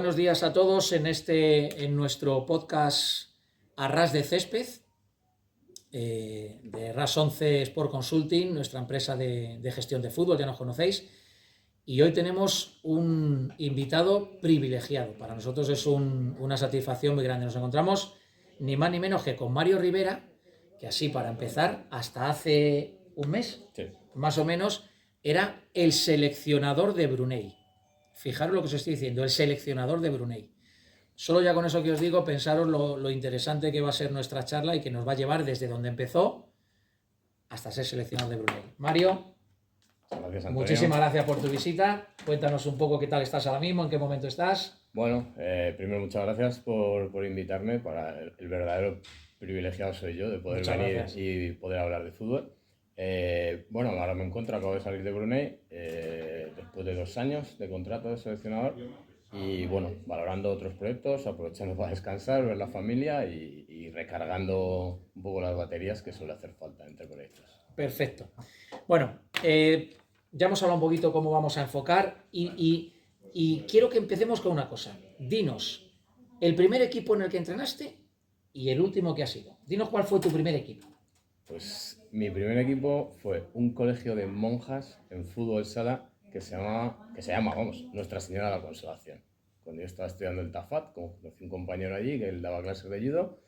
buenos días a todos en nuestro podcast A Ras de Césped, de RAS 11 Sport Consulting, nuestra empresa de gestión de fútbol, ya nos conocéis. Y hoy tenemos un invitado privilegiado. Para nosotros es una satisfacción muy grande. Nos encontramos ni más ni menos que con Mario Rivera, que así para empezar, hasta hace un mes, Sí. más o menos, era el seleccionador de Brunei. Fijaros lo que os estoy diciendo, el seleccionador de Brunei. Solo ya con eso que os digo, pensaros lo interesante que va a ser nuestra charla y que nos va a llevar desde donde empezó hasta ser seleccionador de Brunei. Mario, Gracias, Antonio. muchísimas gracias por tu visita. Cuéntanos un poco qué tal estás ahora mismo, en qué momento estás. Bueno, primero muchas gracias por invitarme. Para el verdadero privilegiado soy yo de poder Muchas venir gracias. y poder hablar de fútbol. Bueno, ahora me encuentro, acabo de salir de Brunei después de 2 años de contrato de seleccionador y bueno, valorando otros proyectos, aprovechando para descansar, ver la familia y recargando un poco las baterías que suele hacer falta entre proyectos. Perfecto. Bueno, ya hemos hablado un poquito cómo vamos a enfocar y quiero que empecemos con una cosa. Dinos el primer equipo en el que entrenaste y el último que has ido. Dinos cuál fue tu primer equipo. Pues mi primer equipo fue un colegio de monjas en fútbol sala que se llama, Nuestra Señora de la Consolación. Cuando yo estaba estudiando el TAFAT, conocí un compañero allí que él daba clases de judo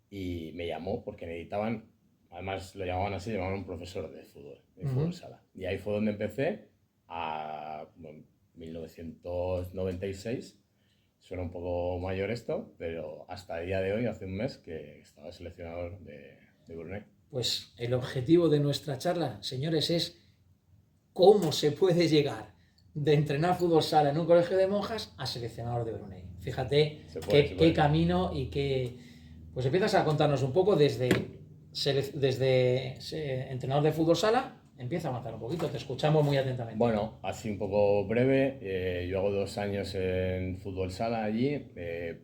y me llamó porque necesitaban, además lo llamaban así, llamaban un profesor de fútbol sala. Y ahí fue donde empecé en 1996. Suena un poco mayor esto, pero hasta el día de hoy, hace un mes, que estaba seleccionador de Brunei. Pues el objetivo de nuestra charla, señores, es cómo se puede llegar de entrenar fútbol sala en un colegio de monjas a seleccionador de Brunei. Fíjate qué camino y qué... Pues empiezas a contarnos un poco desde entrenador de fútbol sala. Empieza a avanzar un poquito, te escuchamos muy atentamente. Bueno, así un poco breve, yo hago 2 años en fútbol sala allí,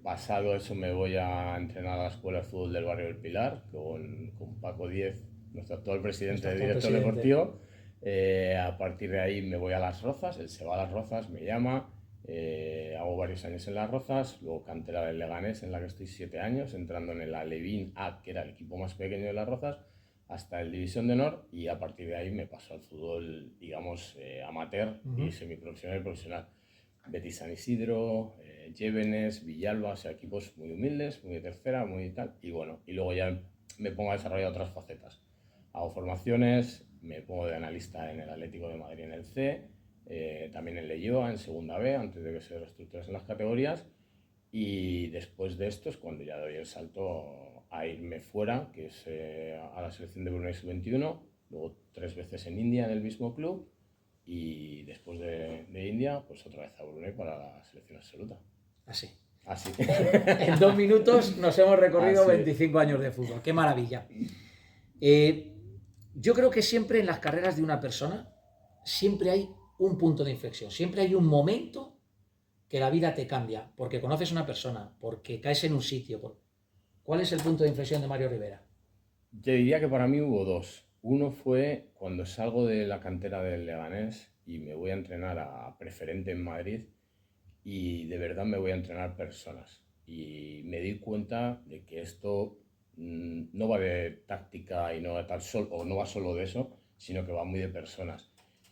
pasado eso me voy a entrenar a la Escuela de Fútbol del Barrio del Pilar con Paco Díez, nuestro actual presidente de director deportivo. A partir de ahí me voy a Las Rozas, él se va a Las Rozas, me llama, hago varios años en Las Rozas, luego cantera del Leganés en la que estoy 7 años, entrando en el Alevín A, que era el equipo más pequeño de Las Rozas, hasta el División de Honor y a partir de ahí me paso al fútbol, digamos, amateur y semiprofesional y profesional. Betis San Isidro, Llévenes, Villalba, o sea, equipos muy humildes, muy de tercera, muy tal. Y bueno, y luego ya me pongo a desarrollar otras facetas. Hago formaciones, me pongo de analista en el Atlético de Madrid en el C, también en Leioa, en Segunda B, antes de que se reestructurasen las categorías. Y después de esto es cuando ya doy el salto a irme fuera, que es a la selección de Brunei Sub-21, luego 3 veces en India en el mismo club y después de India, pues otra vez a Brunei para la selección absoluta. Así. En 2 minutos nos hemos recorrido 25 años de fútbol. ¡Qué maravilla! Yo creo que siempre en las carreras de una persona, siempre hay un punto de inflexión, siempre hay un momento que la vida te cambia, porque conoces a una persona, porque caes en un sitio. ¿Cuál es el punto de inflexión de Mario Rivera? Yo diría que para mí hubo 2. Uno fue cuando salgo de la cantera del Leganés y me voy a entrenar a Preferente en Madrid y de verdad me voy a entrenar personas. Y me di cuenta de que esto no va de táctica y no va tal o no va solo de eso, sino que va muy de personas.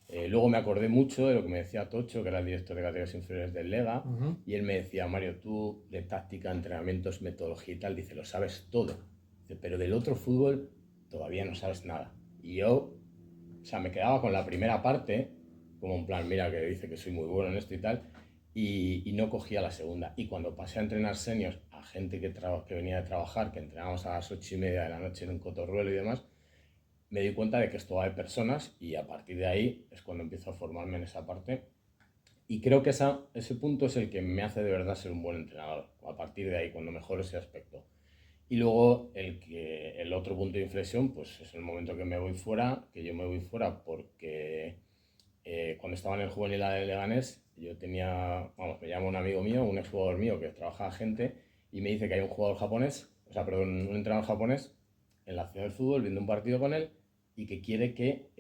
Luego me acordé mucho de lo que me decía Tocho, que era el director de categorías inferiores del Lega, y él me decía, Mario, tú de táctica, entrenamientos, metodología y tal, dice, lo sabes todo. Dice, pero del otro fútbol todavía no sabes nada. Y yo, o sea, me quedaba con la primera parte, como en plan, mira, que dice que soy muy bueno en esto y tal, y no cogía la segunda. Y cuando pasé a entrenar seniors a gente que venía de trabajar, que entrenábamos a las 8:30 de la noche en un cotorruelo y demás, me di cuenta de que esto va de personas y a partir de ahí es cuando empiezo a formarme en esa parte. Y creo que ese punto es el que me hace de verdad ser un buen entrenador. A partir de ahí, cuando mejoro ese aspecto. Y luego el otro punto de inflexión, pues es el momento que me voy fuera, que yo me voy fuera porque cuando estaba en el juvenil de Leganés, yo tenía, me llama un amigo mío, un exjugador mío que trabaja gente y me dice que hay un jugador japonés, un entrenador japonés en la ciudad del fútbol viendo un partido con él y que quiere que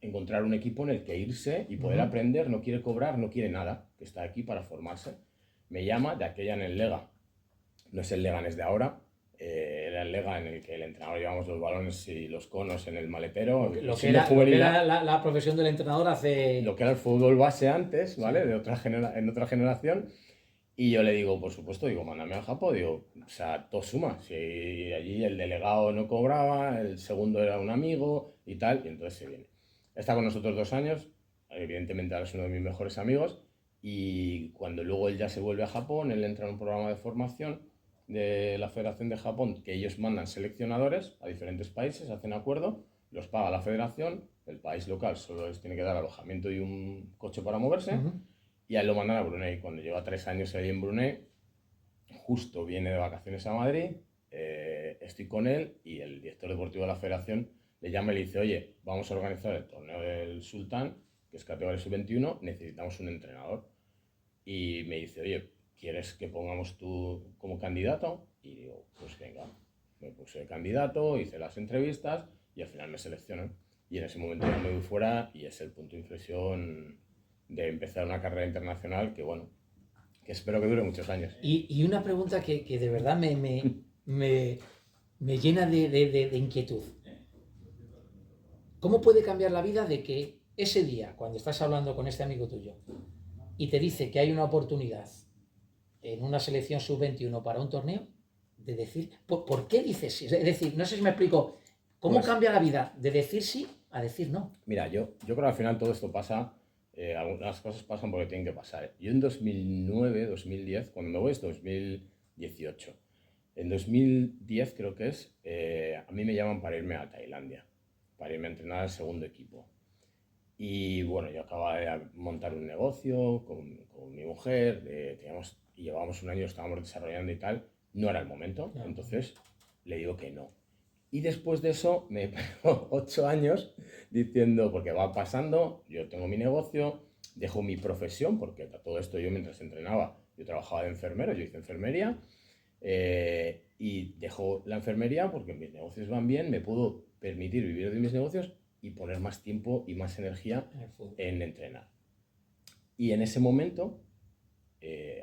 encontrar un equipo en el que irse y poder aprender, no quiere cobrar, no quiere nada, que está aquí para formarse. Me llama de aquella en el Lega, no es el Leganés de ahora, era el Lega en el que el entrenador llevamos los balones y los conos en el maletero. Lo que era la profesión del entrenador hace... Lo que era el fútbol base antes, ¿vale? De en otra generación. Y yo le digo, por supuesto, digo, mándame al Japón, digo, o sea, todo suma. Si allí el delegado no cobraba, el segundo era un amigo y tal, y entonces se viene. Está con nosotros 2 años, evidentemente ahora es uno de mis mejores amigos, y cuando luego él ya se vuelve a Japón, él entra en un programa de formación de la Federación de Japón, que ellos mandan seleccionadores a diferentes países, hacen acuerdo, los paga la federación, el país local solo les tiene que dar alojamiento y un coche para moverse, y a él lo mandan a Brunei. Cuando lleva 3 años ahí en Brunei, justo viene de vacaciones a Madrid, estoy con él y el director deportivo de la federación le llama y le dice, oye, vamos a organizar el torneo del Sultán, que es categoría sub-21, necesitamos un entrenador. Y me dice, oye, ¿quieres que pongamos tú como candidato? Y digo, pues venga, me puse candidato, hice las entrevistas y al final me seleccionan. Y en ese momento ya me voy fuera y es el punto de inflexión de empezar una carrera internacional que, bueno, que espero que dure muchos años. Y una pregunta que de verdad me llena de inquietud. ¿Cómo puede cambiar la vida de que ese día, cuando estás hablando con este amigo tuyo y te dice que hay una oportunidad en una selección sub-21 para un torneo, de decir, ¿por qué dices sí? Es decir, no sé si me explico, ¿cómo cambia la vida de decir sí a decir no? Mira, yo creo que al final todo esto pasa, algunas cosas pasan porque tienen que pasar. Yo en 2009, 2010, cuando me voy es 2018. En 2010 creo que es, a mí me llaman para irme a Tailandia, para irme a entrenar al segundo equipo. Y bueno, yo acababa de montar un negocio con mi mujer, y llevábamos un año, estábamos desarrollando y tal, no era el momento, entonces le digo que no. Y después de eso me pego 8 años diciendo, porque va pasando, yo tengo mi negocio, dejo mi profesión, porque todo esto yo mientras entrenaba, yo trabajaba de enfermero, yo hice enfermería, y dejo la enfermería porque mis negocios van bien, me puedo permitir vivir de mis negocios y poner más tiempo y más energía en entrenar. Y en ese momento,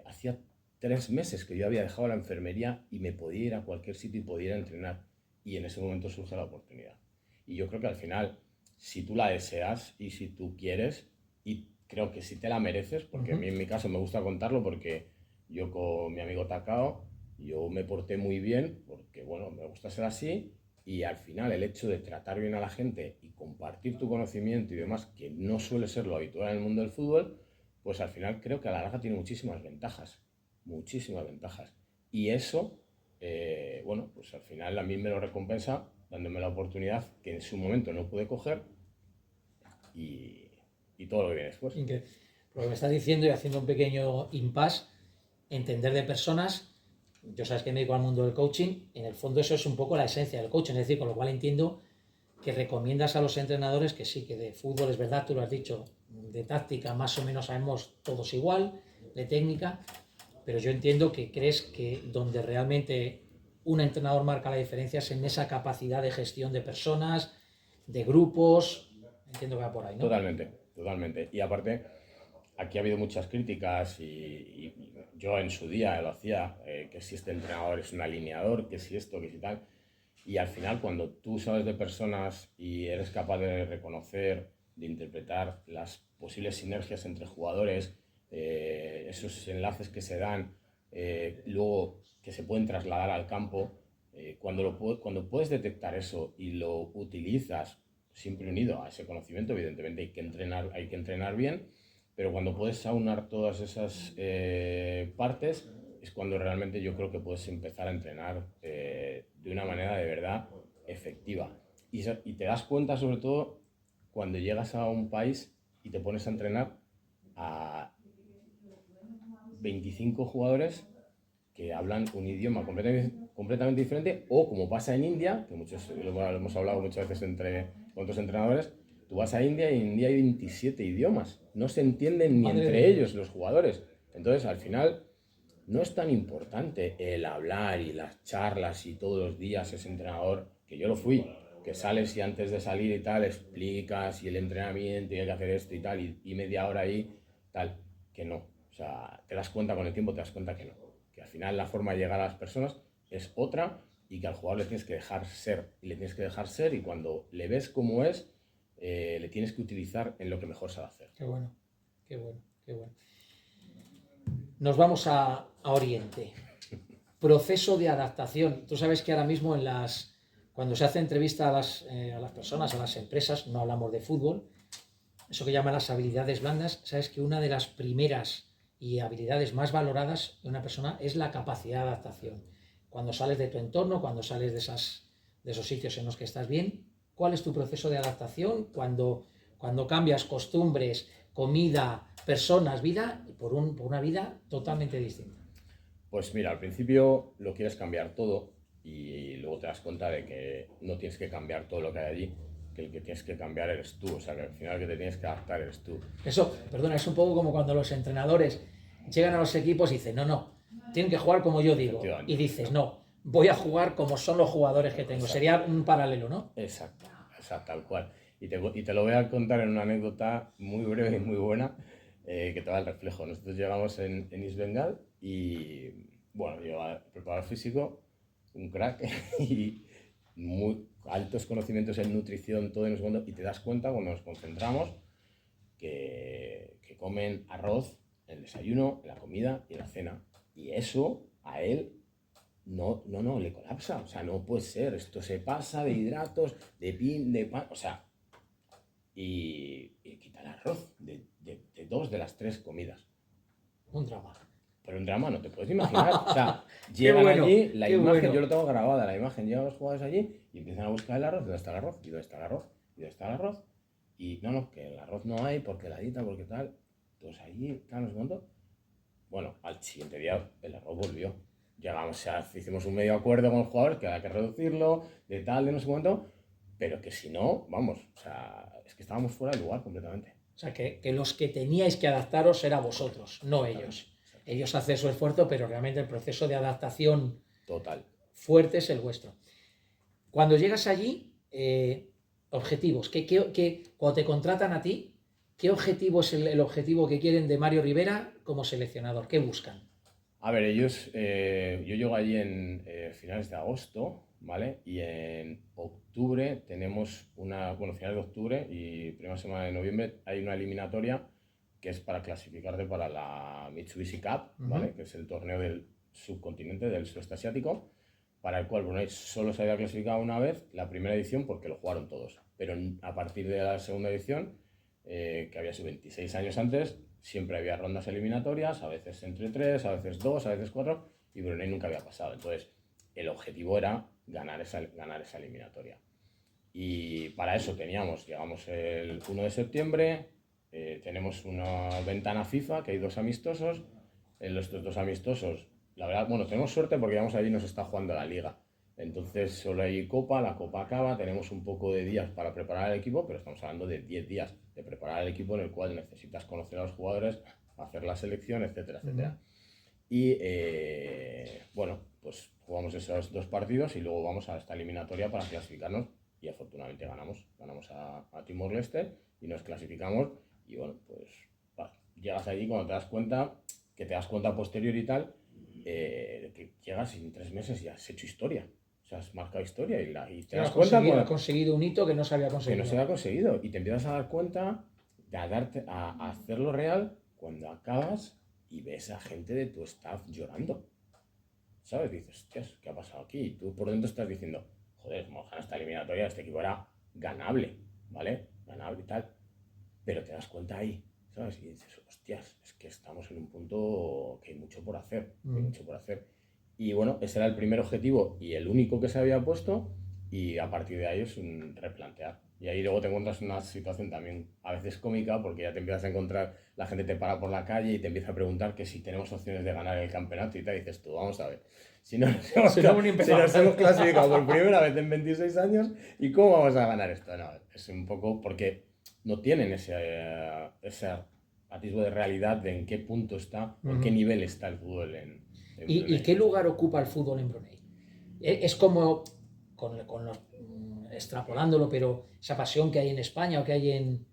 hacía 3 meses que yo había dejado la enfermería y me podía ir a cualquier sitio y podía ir a entrenar. Y en ese momento surge la oportunidad. Y yo creo que al final, si tú la deseas y si tú quieres, y creo que si te la mereces, porque a mí en mi caso me gusta contarlo porque yo con mi amigo Takao, yo me porté muy bien porque, bueno, me gusta ser así. Y al final el hecho de tratar bien a la gente y compartir tu conocimiento y demás, que no suele ser lo habitual en el mundo del fútbol, pues al final creo que a la larga tiene muchísimas ventajas. Muchísimas ventajas. Y eso, bueno, pues al final a mí me lo recompensa dándome la oportunidad que en su momento no pude coger y todo lo que viene después. Lo que me estás diciendo y haciendo un pequeño impasse, entender de personas. Yo sabes que me dedico al mundo del coaching, en el fondo eso es un poco la esencia del coaching, es decir, con lo cual entiendo que recomiendas a los entrenadores que sí, que de fútbol es verdad, tú lo has dicho, de táctica más o menos sabemos todos igual, de técnica, pero yo entiendo que crees que donde realmente un entrenador marca la diferencia es en esa capacidad de gestión de personas, de grupos, entiendo que va por ahí, ¿no? Totalmente, totalmente. Y aparte, aquí ha habido muchas críticas y yo en su día lo hacía, que si este entrenador es un alineador, que si esto, que si tal. Y al final, cuando tú sabes de personas y eres capaz de reconocer, de interpretar las posibles sinergias entre jugadores, esos enlaces que se dan, luego que se pueden trasladar al campo, cuando puedes detectar eso y lo utilizas siempre unido a ese conocimiento, evidentemente hay que entrenar bien, pero cuando puedes aunar todas esas partes, es cuando realmente yo creo que puedes empezar a entrenar de una manera de verdad efectiva. Y te das cuenta sobre todo cuando llegas a un país y te pones a entrenar a 25 jugadores que hablan un idioma completamente diferente, o como pasa en India, que lo hemos hablado muchas veces con otros entrenadores, tú vas a India y en India hay 27 idiomas, no se entienden ni entre ellos los jugadores. Entonces al final no es tan importante el hablar y las charlas y todos los días ese entrenador, que yo lo fui, que sales y antes de salir y tal explicas y el entrenamiento y hay que hacer esto y tal y media hora ahí, tal, que no. O sea, te das cuenta con el tiempo, te das cuenta que no. Que al final la forma de llegar a las personas es otra y que al jugador le tienes que dejar ser. Y le tienes que dejar ser y cuando le ves cómo es, le tienes que utilizar en lo que mejor sabe hacer. Qué bueno, qué bueno, qué bueno. Nos vamos a Oriente. Proceso de adaptación. Tú sabes que ahora mismo cuando se hace entrevista a las personas, a las empresas, no hablamos de fútbol, eso que llaman las habilidades blandas, sabes que una de las primeras y habilidades más valoradas de una persona es la capacidad de adaptación. Cuando sales de tu entorno, cuando sales de esos sitios en los que estás bien, ¿cuál es tu proceso de adaptación cuando cambias costumbres, comida, personas, vida, por una vida totalmente distinta? Pues mira, al principio lo quieres cambiar todo y luego te das cuenta de que no tienes que cambiar todo lo que hay allí, que el que tienes que cambiar eres tú, o sea que al final el que te tienes que adaptar eres tú. Eso, perdona, es un poco como cuando los entrenadores llegan a los equipos y dicen, no, tienen que jugar como yo digo. Y dices, no, voy a jugar como son los jugadores que tengo. Exacto. Sería un paralelo, ¿no? Exacto, tal cual. Y te lo voy a contar en una anécdota muy breve y muy buena que te da el reflejo. Nosotros llegamos en East Bengal y, bueno, lleva preparador físico, un crack y muy altos conocimientos en nutrición, todo en el segundo, y te das cuenta cuando nos concentramos que comen arroz en el desayuno, en la comida y en la cena. Y eso a él no, le colapsa. O sea, no puede ser. Esto se pasa de hidratos, de pan, o sea, y quita el arroz de 2 de las 3 comidas. Un drama. Pero un drama no te puedes imaginar. O sea, llegan allí, la imagen, yo lo tengo grabada, la imagen, llegan los jugadores allí y empiezan a buscar el arroz. ¿Dónde está el arroz? ¿Y dónde está el arroz? ¿Y dónde está el arroz? Y no, que el arroz no hay, porque la dieta, porque tal. Entonces allí, tal, no sé cuánto. Bueno, al siguiente día el arroz volvió. Llegamos, o sea, hicimos un medio acuerdo con los jugadores que había que reducirlo, de tal, de no sé cuánto, pero que si no, vamos, o sea, es que estábamos fuera del lugar completamente. O sea, que los que teníais que adaptaros era vosotros, no ellos. Ellos hacen su esfuerzo, pero realmente el proceso de adaptación total fuerte es el vuestro. Cuando llegas allí, objetivos, cuando te contratan a ti, ¿qué objetivo es el objetivo que quieren de Mario Rivera como seleccionador? ¿Qué buscan? A ver, ellos, yo llego allí en finales de agosto, ¿vale? Y en octubre tenemos finales de octubre y primera semana de noviembre hay una eliminatoria que es para clasificarte para la Mitsubishi Cup, ¿vale? Que es el torneo del subcontinente, del sudeste asiático, para el cual Brunei solo se había clasificado una vez, la primera edición, porque lo jugaron todos. Pero a partir de la segunda edición, que había sido 26 años antes, siempre había rondas eliminatorias, a veces entre 3, a veces 2, a veces 4, y Brunei nunca había pasado. Entonces, el objetivo era ganar esa eliminatoria. Y para eso llegamos el 1 de septiembre, tenemos una ventana FIFA, que hay 2 amistosos. En estos 2 amistosos, la verdad, bueno, tenemos suerte porque llegamos allí y nos está jugando la liga. Entonces solo hay copa, la copa acaba, tenemos un poco de días para preparar el equipo, pero estamos hablando de 10 días de preparar el equipo en el cual necesitas conocer a los jugadores, hacer la selección, etcétera, etcétera. Y bueno, pues jugamos esos 2 partidos y luego vamos a esta eliminatoria para clasificarnos y afortunadamente ganamos a Timor-Leste y nos clasificamos y bueno, pues llegas allí cuando te das cuenta, que te das cuenta posterior y tal, que llegas y en 3 meses ya has hecho historia. O sea, has marcado historia y te das cuenta que has conseguido un hito que no se había conseguido. Que no se había conseguido. Y te empiezas a dar cuenta de a hacerlo real cuando acabas y ves a gente de tu staff llorando. ¿Sabes? Dices, hostias, ¿qué ha pasado aquí? Y tú por dentro estás diciendo, joder, hemos ganado esta eliminatoria, este equipo era ganable, ¿vale? Ganable y tal. Pero te das cuenta ahí, ¿sabes? Y dices, hostias, es que estamos en un punto que hay mucho por hacer, hay mucho por hacer. Y bueno, ese era el primer objetivo y el único que se había puesto, y a partir de ahí es un replantear. Y ahí luego te encuentras una situación también a veces cómica, porque ya te empiezas a encontrar, la gente te para por la calle y te empieza a preguntar que si tenemos opciones de ganar el campeonato y te dices tú, vamos a ver, si nos hemos clasificado por primera vez en 26 años, ¿y cómo vamos a ganar esto? No, es un poco porque no tienen ese atisbo de realidad de en qué punto está, o en qué nivel está el fútbol en ¿Y qué lugar ocupa el fútbol en Brunei? Es como extrapolándolo, pero esa pasión que hay en España o que hay en...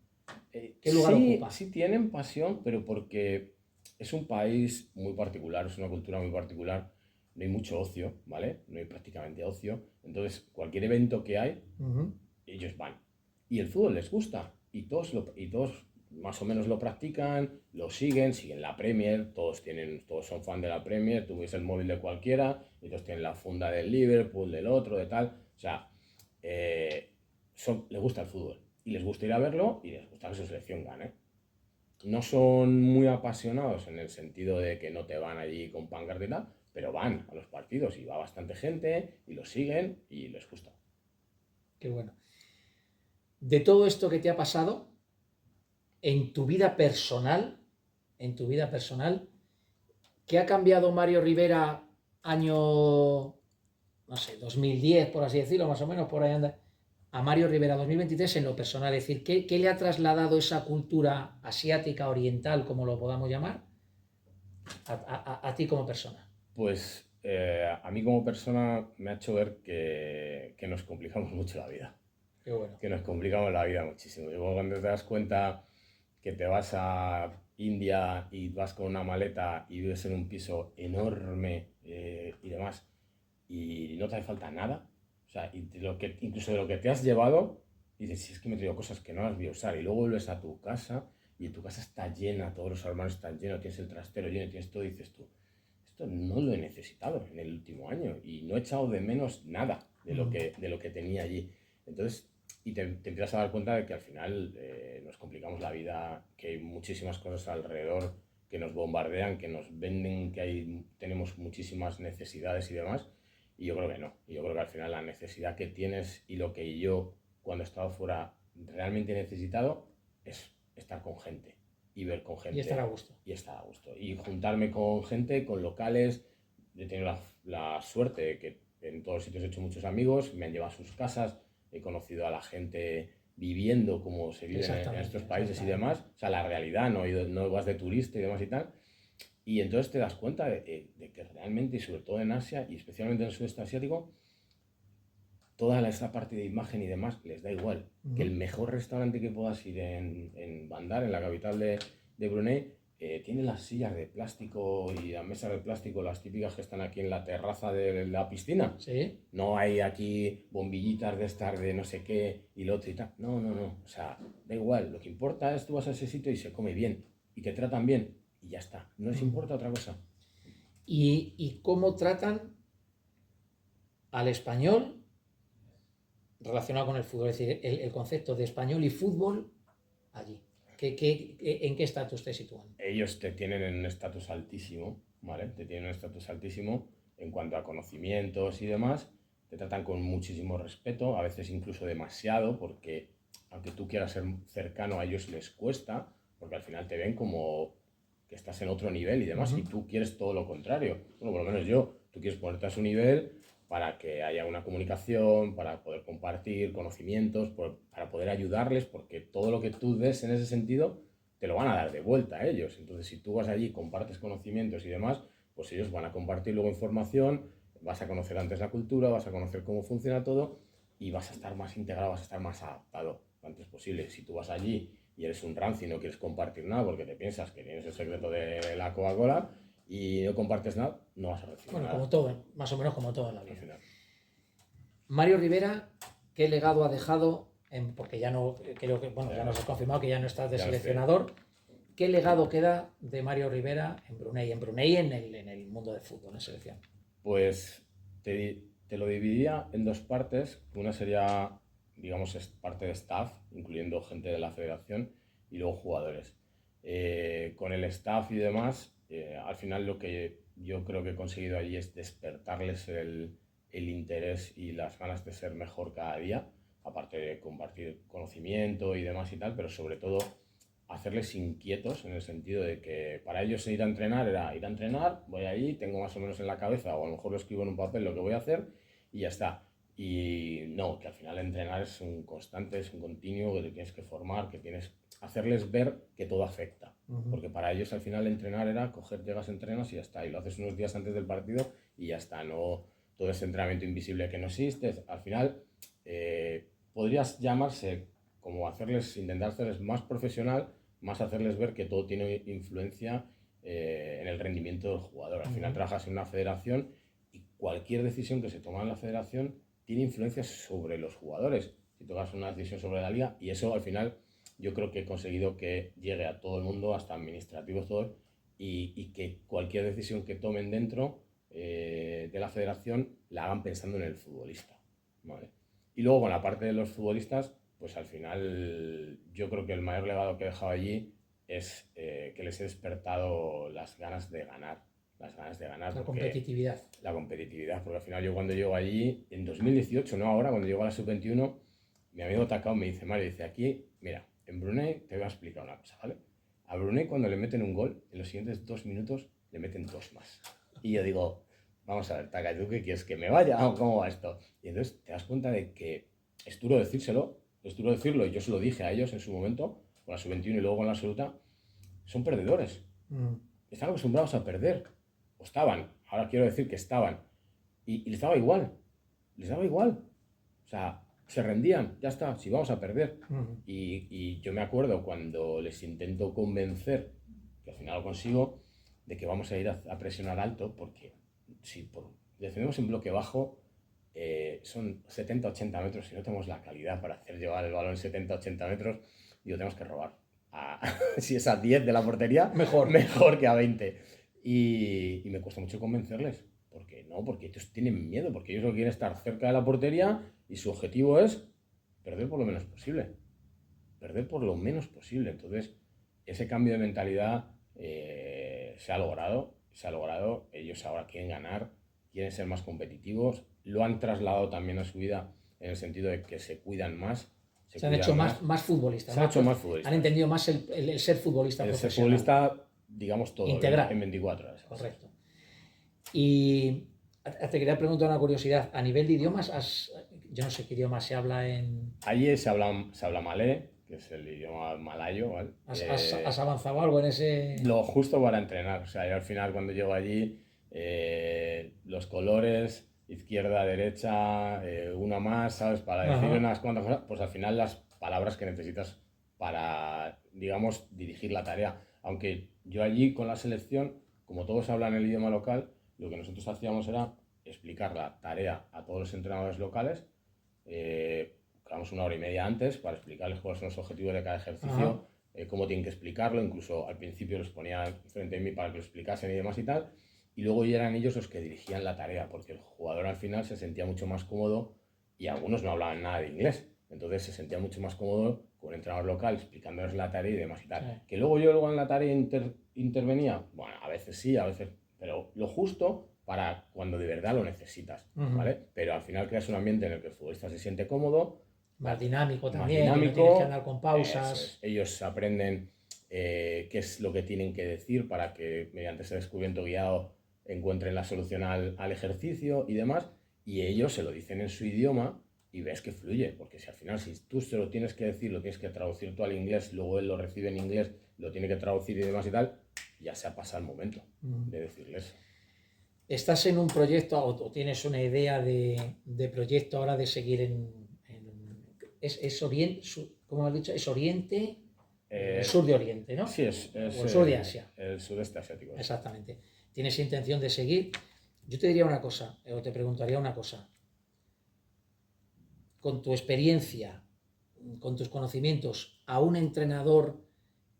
¿Qué lugar Sí, ocupa? sí tienen pasión, pero porque es un país muy particular, es una cultura muy particular, no hay mucho ocio, ¿vale? No hay prácticamente ocio, entonces cualquier evento que hay, Ujú. ellos van. Y el fútbol les gusta, y todos más o menos lo practican, lo siguen la Premier, todos son fan de la Premier, tú ves el móvil de cualquiera, ellos tienen la funda del Liverpool, del otro, de tal, o sea, eh, les gusta el fútbol, y les gusta ir a verlo, y les gusta que su selección gane. No son muy apasionados en el sentido de que no te van allí con pancarta y tal, pero van a los partidos y va bastante gente y los siguen y les gusta. Qué bueno. De todo esto que te ha pasado, en tu vida personal, en tu vida personal, ¿qué ha cambiado Mario Rivera año, no sé, 2010, por así decirlo, más o menos, por ahí anda, a Mario Rivera 2023 en lo personal? Es decir, ¿qué le ha trasladado esa cultura asiática, oriental, como lo podamos llamar, a ti como persona? Pues a mí como persona me ha hecho ver que nos complicamos mucho la vida, Qué bueno. que nos complicamos la vida muchísimo. Y luego cuando te das cuenta que te vas a India y vas con una maleta y vives en un piso enorme y demás, y no te hace falta nada, o sea, incluso de lo que te has llevado, dices, si es que me he traído cosas que no las voy a usar, y luego vuelves a tu casa y tu casa está llena, todos los armarios están llenos, tienes el trastero lleno, tienes todo, y dices tú, esto no lo he necesitado en el último año y no he echado de menos nada de lo que tenía allí. Entonces, te empiezas a dar cuenta de que al final nos complicamos la vida, que hay muchísimas cosas alrededor que nos bombardean, que nos venden, tenemos muchísimas necesidades y demás. Y yo creo que no. Y yo creo que al final la necesidad que tienes y lo que yo cuando he estado fuera realmente he necesitado es estar con gente y ver con Y estar a gente gusto. y estar a gusto. Y juntarme con gente, con locales. He tenido la suerte de que en todos los sitios he hecho muchos amigos, me han llevado a sus casas, he conocido a la gente viviendo como se vive en Exactamente, estos países y exactamente. demás. O sea, la realidad, no vas de turista y demás y tal. Y entonces te das cuenta de que realmente, y sobre todo en Asia, y especialmente en el sudeste asiático, toda esta parte de imagen y demás les da igual. Que el mejor restaurante que puedas ir en Bandar, en la capital de Brunei, tiene las sillas de plástico y las mesas de plástico, las típicas que están aquí en la terraza de la piscina. Sí. No hay aquí bombillitas de estar de no sé qué y lo otro y tal. No, no, no. O sea, da igual. Lo que importa es tú vas a ese sitio y se come bien y te tratan bien y ya está. No les importa otra cosa. ¿Y cómo tratan al español relacionado con el fútbol? Es decir, el concepto de español y fútbol allí. ¿En qué estatus te sitúan? Ellos te tienen en un estatus altísimo, ¿vale? Te tienen un estatus altísimo en cuanto a conocimientos y demás. Te tratan con muchísimo respeto, a veces incluso demasiado, porque aunque tú quieras ser cercano a ellos les cuesta, porque al final te ven como que estás en otro nivel y demás, y tú quieres todo lo contrario. Bueno, por lo menos yo, tú quieres ponerte a su nivel para que haya una comunicación, para poder compartir conocimientos, para poder ayudarles, porque todo lo que tú des en ese sentido te lo van a dar de vuelta a ellos. Entonces, si tú vas allí, compartes conocimientos y demás, pues ellos van a compartir luego información, vas a conocer antes la cultura, vas a conocer cómo funciona todo y vas a estar más integrado, vas a estar más adaptado lo antes posible. Si tú vas allí y eres un rancio y no quieres compartir nada porque te piensas que tienes el secreto de la Coca-Cola y no compartes nada, no vas a recibir Bueno, nada como todo, más o menos como todo en la al vida. final. Mario Rivera, ¿qué legado ha dejado? Porque ya no, creo que, bueno, ya nos has confirmado que ya no estás de Ya lo sé. seleccionador. ¿Qué legado queda de Mario Rivera en Brunei? En Brunei, en el mundo del fútbol, en selección. Pues te lo dividía en dos partes. Una sería, digamos, parte de staff, incluyendo gente de la federación, y luego jugadores. Con el staff y demás, al final lo que yo creo que he conseguido allí es despertarles el interés y las ganas de ser mejor cada día, aparte de compartir conocimiento y demás y tal, pero sobre todo hacerles inquietos en el sentido de que para ellos ir a entrenar era ir a entrenar, voy ahí, tengo más o menos en la cabeza o a lo mejor lo escribo en un papel lo que voy a hacer y ya está. Y no, que al final entrenar es un constante, es un continuo, que te tienes que formar, que tienes hacerles ver que todo afecta. Porque para ellos al final entrenar era coger, llegas, entrenas y ya está. Y lo haces unos días antes del partido y ya está. No todo ese entrenamiento invisible que no existe. Al final podrías llamarse como intentar hacerles más profesional, más hacerles ver que todo tiene influencia en el rendimiento del jugador. Al final trabajas en una federación y cualquier decisión que se toma en la federación tiene influencia sobre los jugadores. Si tomas una decisión sobre la liga, y eso al final yo creo que he conseguido que llegue a todo el mundo, hasta administrativos todos, y que cualquier decisión que tomen dentro de la federación la hagan pensando en el futbolista, ¿vale? Y luego con la parte de los futbolistas, pues al final yo creo que el mayor legado que he dejado allí es que les he despertado las ganas de ganar. Las ganas de ganar. La competitividad. La competitividad, porque al final yo cuando llego allí, en 2018, no ahora, cuando llego a la sub-21, mi amigo Takao me dice, Mario, dice, aquí, mira, en Brunei te voy a explicar una cosa, ¿vale? A Brunei cuando le meten un gol, en los siguientes 2 minutos le meten 2 más. Y yo digo, vamos a ver, Taka, ¿tú qué quieres? ¿Que me vaya o cómo va esto? Y entonces te das cuenta de que es duro decírselo, es duro decirlo, y yo se lo dije a ellos en su momento, con la sub-21 y luego con la absoluta, son perdedores. Están acostumbrados a perder. O estaban, ahora quiero decir que estaban. Y les daba igual. Les daba igual. O sea, se rendían, ya está, si vamos a perder. Y yo me acuerdo cuando les intento convencer, que al final lo consigo, de que vamos a ir a presionar alto, porque si defendemos en bloque bajo, son 70-80 metros, y no tenemos la calidad para hacer llevar el balón 70-80 metros, digo, tenemos que robar. Si es a 10 de la portería, mejor que a 20. Y me cuesta mucho convencerles. Porque no, porque ellos tienen miedo, porque ellos no quieren estar cerca de la portería y su objetivo es perder por lo menos posible. Perder por lo menos posible. Entonces, ese cambio de mentalidad se ha logrado. Ellos ahora quieren ganar, quieren ser más competitivos. Lo han trasladado también a su vida en el sentido de que se cuidan más. Se han hecho más futbolistas. Se han hecho más futbolistas. Han entendido más el ser futbolista profesional. El ser futbolista, digamos, todo. Integral. En 24 horas. Correcto. Y te quería preguntar una curiosidad. A nivel de idiomas, yo no sé qué idioma se habla en... Allí se habla malé, que es el idioma malayo, ¿vale? ¿Has avanzado algo en ese...? Lo justo para entrenar. O sea, yo al final cuando llego allí, los colores, izquierda, derecha, una más, ¿sabes? Para decir unas cuantas cosas, pues al final las palabras que necesitas para, digamos, dirigir la tarea. Aunque yo allí con la selección, como todos hablan el idioma local, lo que nosotros hacíamos era explicar la tarea a todos los entrenadores locales. Quedamos 1 hora y media antes para explicarles cuáles son los objetivos de cada ejercicio, cómo tienen que explicarlo. Incluso al principio los ponía frente a mí para que lo explicasen y demás y tal. Y luego ya eran ellos los que dirigían la tarea, porque el jugador al final se sentía mucho más cómodo, y algunos no hablaban nada de inglés. Entonces se sentía mucho más cómodo con un entrenador local explicándoles la tarea y demás y tal. Sí. Que luego yo en la tarea intervenía, bueno, a veces sí, a veces, pero lo justo para cuando de verdad lo necesitas, ¿vale? Pero al final creas un ambiente en el que el futbolista se siente cómodo. Más dinámico también, no tienes que andar con pausas. Ellos aprenden qué es lo que tienen que decir para que mediante ese descubrimiento guiado encuentren la solución al ejercicio y demás, y ellos se lo dicen en su idioma y ves que fluye, porque si al final si tú se lo tienes que decir, lo tienes que traducir tú al inglés, luego él lo recibe en inglés, lo tiene que traducir y demás y tal, ya se ha pasado el momento de decirles. ¿Estás en un proyecto o tienes una idea de proyecto ahora de seguir es Oriente, ¿cómo has dicho? Es Oriente, el sur de Oriente, ¿no? Sí, es o el sur de Asia. El sudeste asiático. Exactamente. ¿Tienes intención de seguir? Yo te diría una cosa, o te preguntaría una cosa. Con tu experiencia, con tus conocimientos, a un entrenador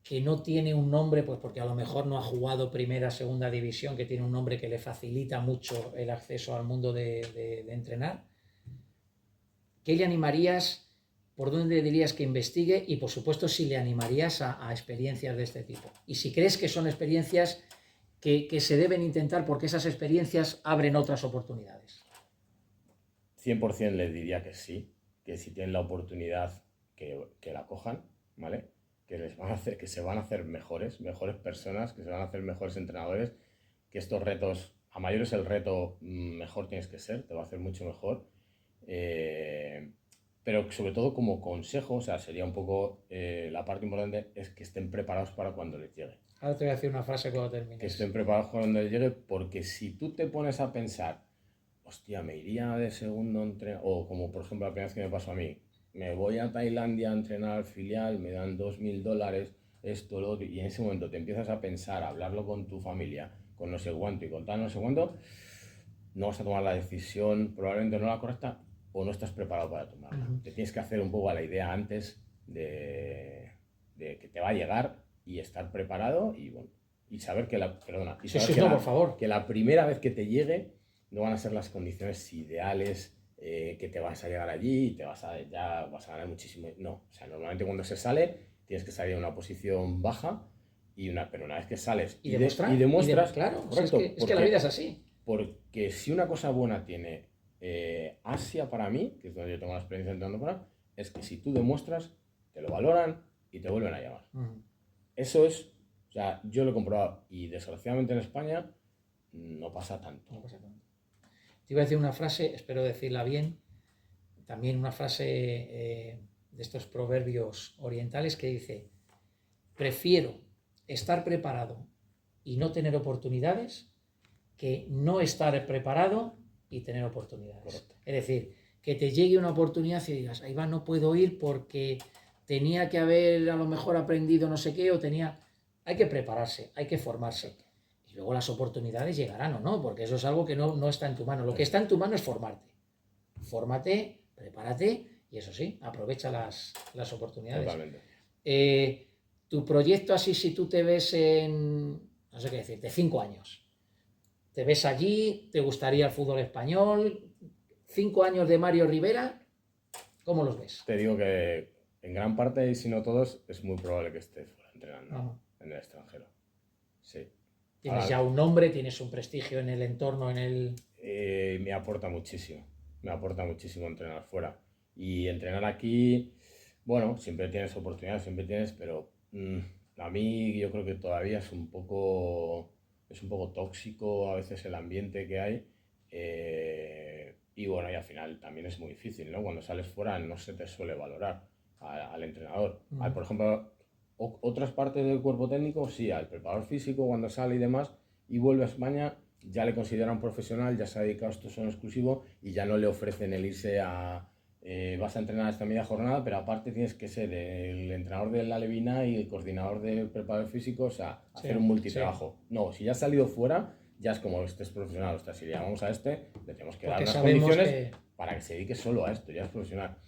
que no tiene un nombre, pues porque a lo mejor no ha jugado primera, segunda división, que tiene un nombre que le facilita mucho el acceso al mundo de entrenar, ¿qué le animarías? ¿Por dónde dirías que investigue? Y por supuesto, si le animarías a experiencias de este tipo. Y si crees que son experiencias que se deben intentar porque esas experiencias abren otras oportunidades. 100% les diría que sí, que si tienen la oportunidad que la cojan, ¿vale? Que se van a hacer mejores personas, que se van a hacer mejores entrenadores, que estos retos, a mayor es el reto, mejor tienes que ser, te va a hacer mucho mejor. Pero sobre todo como consejo, o sea, sería un poco la parte importante es que estén preparados para cuando les llegue. Ahora te voy a decir una frase cuando termines. Que estén preparados cuando les llegue, porque si tú te pones a pensar, hostia, me iría de segundo entrenador, o como por ejemplo la primera vez que me pasó a mí, me voy a Tailandia a entrenar al filial, me dan $2.000, esto, lo otro, y en ese momento te empiezas a pensar, a hablarlo con tu familia, con no sé cuánto y con tal no sé cuánto, no vas a tomar la decisión, probablemente no la correcta, o no estás preparado para tomarla. Te tienes que hacer un poco a la idea antes de que te va a llegar y estar preparado y bueno, y saber que Por favor. que la primera vez que te llegue no van a ser las condiciones ideales, que te vas a llegar allí y ya vas a ganar muchísimo. No, o sea, normalmente cuando se sale tienes que salir en una posición baja, pero una vez que sales y demuestras, claro, correcto, es que la vida es así. Porque si una cosa buena tiene Asia para mí, que es donde yo tengo la experiencia entrando fuera, es que si tú demuestras, te lo valoran y te vuelven a llamar. Eso es, o sea, yo lo he comprobado y desgraciadamente en España no pasa tanto. Te iba a decir una frase, espero decirla bien, también una frase de estos proverbios orientales que dice: prefiero estar preparado y no tener oportunidades que no estar preparado y tener oportunidades. Correcto. Es decir, que te llegue una oportunidad y digas, ahí va, no puedo ir porque tenía que haber a lo mejor aprendido no sé qué, hay que prepararse, hay que formarse. Y luego las oportunidades llegarán o no, porque eso es algo que no está en tu mano. Lo que está en tu mano es formarte. Fórmate, prepárate y eso sí, aprovecha las oportunidades. Totalmente. Tu proyecto así, si tú te ves en, no sé qué decirte, 5 años. ¿Te ves allí? ¿Te gustaría el fútbol español? 5 años de Mario Rivera, ¿cómo los ves? Te digo que en gran parte, y si no todos, es muy probable que esté fuera entrenando en el extranjero. Sí. Tienes ya un nombre, tienes un prestigio en el entorno, me aporta muchísimo entrenar fuera. Y entrenar aquí, bueno, siempre tienes oportunidades, pero a mí yo creo que todavía es un poco tóxico a veces el ambiente que hay. Y bueno, y al final también es muy difícil, ¿no? Cuando sales fuera no se te suele valorar al entrenador. Por ejemplo, otras partes del cuerpo técnico, sí, al preparador físico cuando sale y demás, y vuelve a España, ya le consideran profesional, ya se ha dedicado a esto solo exclusivo y ya no le ofrecen el irse vas a entrenar esta media jornada, pero aparte tienes que ser el entrenador de la Levina y el coordinador del preparador físico, o sea, hacer un multitrabajo. Sí. No, si ya has salido fuera, ya es como este es profesional, o sea, si le llamamos a le tenemos que dar unas condiciones para que se dedique solo a esto, ya es profesional.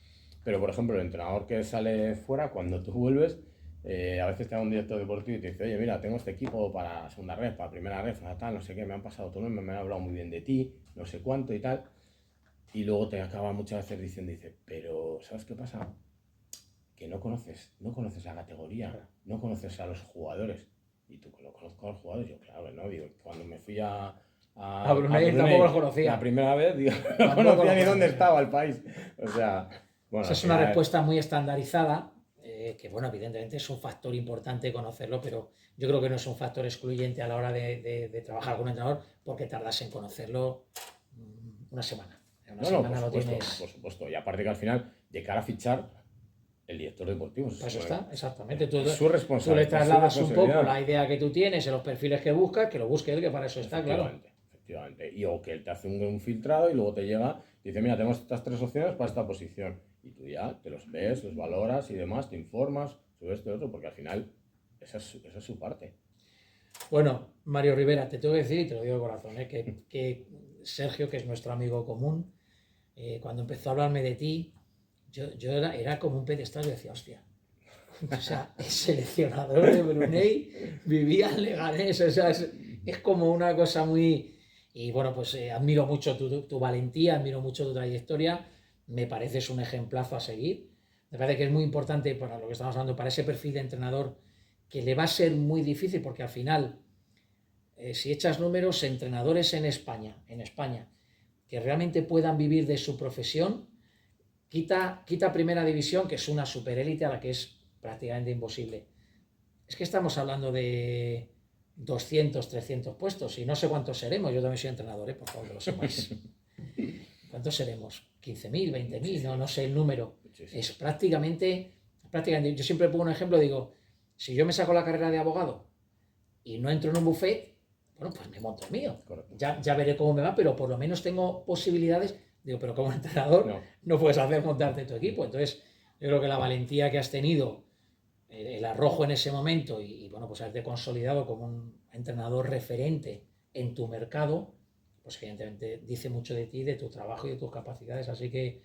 Pero, por ejemplo, el entrenador que sale fuera, cuando tú vuelves, a veces te da un director deportivo y te dice, oye, mira, tengo este equipo para segunda red, para primera red, para tal, no sé qué, me han pasado tu nombre, me han hablado muy bien de ti, no sé cuánto y tal. Y luego te acaba muchas veces diciendo, pero ¿sabes qué pasa? Que no conoces la categoría, no conoces a los jugadores. Y tú, lo conozco a los jugadores, yo claro, no, digo, cuando me fui a Brunei tampoco los conocía. La primera vez, digo, no conocía ni dónde estaba el país. O sea, bueno. Esa es una respuesta muy estandarizada, que bueno, evidentemente es un factor importante conocerlo, pero yo creo que no es un factor excluyente a la hora de trabajar con un entrenador, porque tardas en conocerlo una semana. Por supuesto. Y aparte que al final, de cara a fichar, el director deportivo. Eso está, exactamente. Su responsabilidad. Tú le trasladas un poco la idea que tú tienes, en los perfiles que buscas, que lo busque él, que para eso está, claro. Efectivamente. Y o que él te hace un filtrado y luego te llega y dice, mira, tenemos estas 3 opciones para esta posición. Y tú ya te los ves, los valoras y demás, te informas sobre esto y otro, porque al final esa es su parte. Bueno, Mario Rivera, te tengo que decir, y te lo digo de corazón, que Sergio, que es nuestro amigo común, cuando empezó a hablarme de ti, yo era como un pedestal y decía, hostia, o sea, el seleccionador de Brunei vivía en Leganés, o sea, es como una cosa muy... Y bueno, pues admiro mucho tu valentía, admiro mucho tu trayectoria, me pareces un ejemplazo a seguir, me parece que es muy importante para lo que estamos hablando, para ese perfil de entrenador, que le va a ser muy difícil, porque al final, si echas números, entrenadores en España, que realmente puedan vivir de su profesión, quita primera división, que es una superélite a la que es prácticamente imposible. Es que estamos hablando de 200, 300 puestos y no sé cuántos seremos. Yo también soy entrenador, por favor, que lo sepáis. ¿Cuántos seremos? ¿15.000, 20.000? No sé el número. Es prácticamente, yo siempre pongo un ejemplo, digo, si yo me saco la carrera de abogado y no entro en un buffet, bueno, pues me monto el mío. Ya veré cómo me va, pero por lo menos tengo posibilidades. Digo, pero como entrenador no puedes hacer montarte tu equipo. Entonces, Yo creo que la valentía que has tenido, el arrojo en ese momento y bueno, pues haberte consolidado como un entrenador referente en tu mercado, pues evidentemente dice mucho de ti, de tu trabajo y de tus capacidades. Así que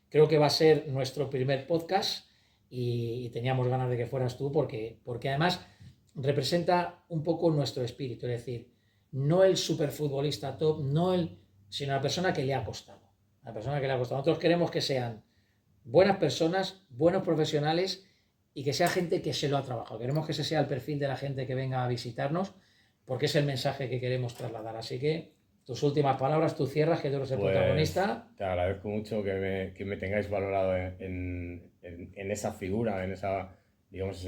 creo que va a ser nuestro primer podcast y teníamos ganas de que fueras tú porque además representa un poco nuestro espíritu, es decir, no el superfutbolista top, sino la persona que le ha costado. La persona que le ha costado. Nosotros queremos que sean buenas personas, buenos profesionales y que sea gente que se lo ha trabajado. Queremos que ese sea el perfil de la gente que venga a visitarnos porque es el mensaje que queremos trasladar. Así que tus últimas palabras, tú cierras, que tú eres el protagonista. Te agradezco mucho que me tengáis valorado en esa figura, en esa, digamos,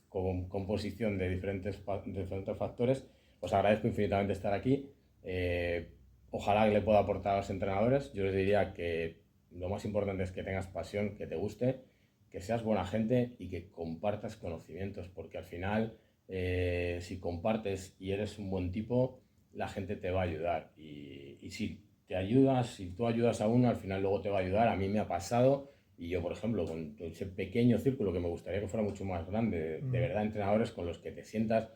composición de diferentes factores. Os agradezco infinitamente estar aquí. Ojalá que le pueda aportar a los entrenadores. Yo les diría que lo más importante es que tengas pasión, que te guste, que seas buena gente y que compartas conocimientos, porque al final, si compartes y eres un buen tipo, la gente te va a ayudar. Y si tú ayudas a uno, al final luego te va a ayudar. A mí me ha pasado, y yo, por ejemplo, con ese pequeño círculo que me gustaría que fuera mucho más grande, de verdad, entrenadores con los que te sientas,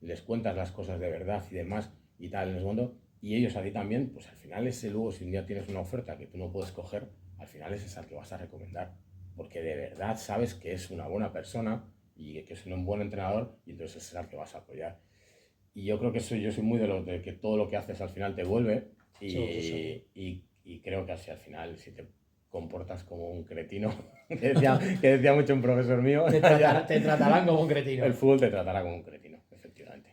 les cuentas las cosas de verdad y demás y tal en el mundo, y ellos a ti también, pues al final ese luego, si un día tienes una oferta que tú no puedes coger, al final ese es al que vas a recomendar, porque de verdad sabes que es una buena persona y que es un buen entrenador, y entonces ese es al que vas a apoyar. Y yo creo que yo soy muy de los de que todo lo que haces al final te vuelve, y creo que así al final, si te comportas como un cretino, que decía mucho un profesor mío, te tratarán como un cretino. El fútbol te tratará como un cretino, efectivamente.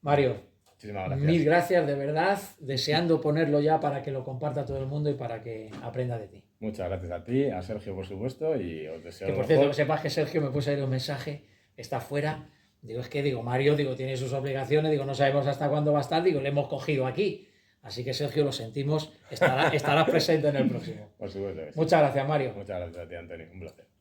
Mario, muchísimas gracias. Mil gracias, de verdad, deseando ponerlo ya para que lo comparta todo el mundo y para que aprenda de ti. Muchas gracias a ti, a Sergio, por supuesto, y os deseo que por cierto, que sepas que Sergio me puso ahí un mensaje, está fuera, digo, Mario, tiene sus obligaciones, no sabemos hasta cuándo va a estar, le hemos cogido aquí. Así que Sergio, lo sentimos, estarás presente en el próximo. Por supuesto. Muchas gracias, Mario. Muchas gracias a ti, Antonio, un placer.